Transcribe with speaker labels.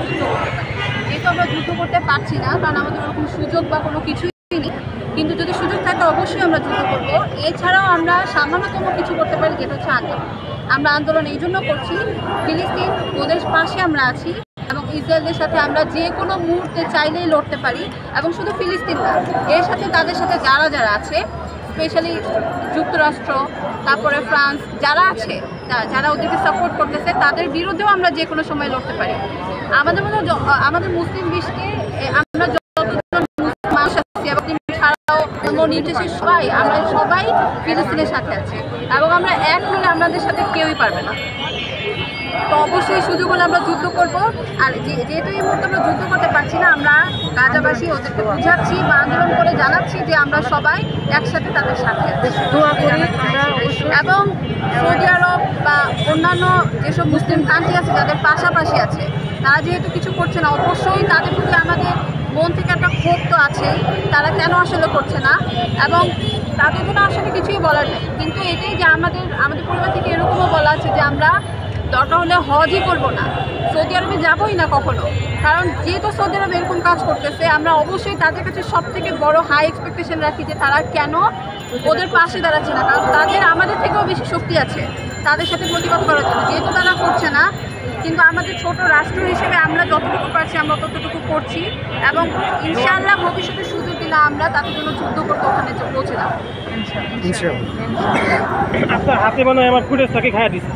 Speaker 1: যুদ্ধ করতে পারি। যেহেতু আমরা যুদ্ধ করতে পারছি না, কারণ আমাদের ওরকম সুযোগ বা কোনো কিছুই নেই, কিন্তু যদি সুযোগ থাকে অবশ্যই আমরা যুদ্ধ করবো। এছাড়াও আমরা সামান্যতম কিছু করতে পারি, যেটা হচ্ছে আন্দোলন। আমরা আন্দোলন এই জন্য করছি, ফিলিস্তিন ওদের পাশে আমরা আছি এবং ইসরায়েলের সাথে আমরা যে কোনো মুহূর্তে চাইলেই লড়তে পারি। এবং শুধু ফিলিস্তিন না, এর সাথে তাদের সাথে যারা যারা আছে, স্পেশালি যুক্তরাষ্ট্র, তারপরে ফ্রান্স, যারা আছে, যারা ওদেরকে সাপোর্ট করতেছে, তাদের বিরুদ্ধেও আমরা যে কোনো সময় লড়তে পারি। আমাদের মধ্যে আমাদের মুসলিম বিশ্বে আমরা যতজন মুসলিম মানুষ আছি এবং ছাড়াও নির্দেশের আমরা সবাই ফিলিস্তিনের সাথে আছি এবং আমরা এক হলে আমাদের সাথে কেউই পারবে না। তো অবশ্যই সুযোগ হলে আমরা যুদ্ধ করব। আর যেহেতু এই মুহূর্তে আমরা যুদ্ধ করতে পারছি না, আমরা গাজাবাসী ওদেরকে বুঝাচ্ছি বা আন্দোলন করে জানাচ্ছি যে আমরা সবাই একসাথে তাদের সাথে এবং সৌদি আরব বা অন্যান্য যেসব মুসলিম কান্ট্রি আছে যাদের পাশাপাশি আছে, তারা যেহেতু কিছু করছে না, অবশ্যই তাদের প্রতি আমাদের মন থেকে একটা ক্ষোভ তো আছেই, তারা কেন আসলে করছে না এবং তাদের জন্য আসলে কিছুই বলার নেই। কিন্তু এটাই যে আমাদের পরিবার থেকে এরকমও বলা আছে যে আমরা দরকার হলে হজই করবো না, সৌদি আরবে যাবোই না কখনো। কারণ যেহেতু সৌদি আরব এরকম কাজ করতেছে, আমরা অবশ্যই তাদের কাছে সব থেকে বড় হাই এক্সপেকটেশন রাখি যে তারা কেন ওদের পাশে দাঁড়াচ্ছে না। কারণ তাদের আমাদের থেকেও বেশি শক্তি আছে তাদের সাথে প্রতিবাদ করার জন্য, যেহেতু তারা করছে না। কিন্তু আমাদের ছোট রাষ্ট্র হিসেবে আমরা যতটুকু পারছি আমরা ততটুকু করছি এবং ইনশাআল্লাহ ভবিষ্যতে সুযোগ দিলে আমরা তাদের জন্য যুদ্ধ করতে ওখানে পৌঁছে যাবো।
Speaker 2: আপনার হাতে বানায় আমার ফুটেজটাকে খাইয়া দিচ্ছে।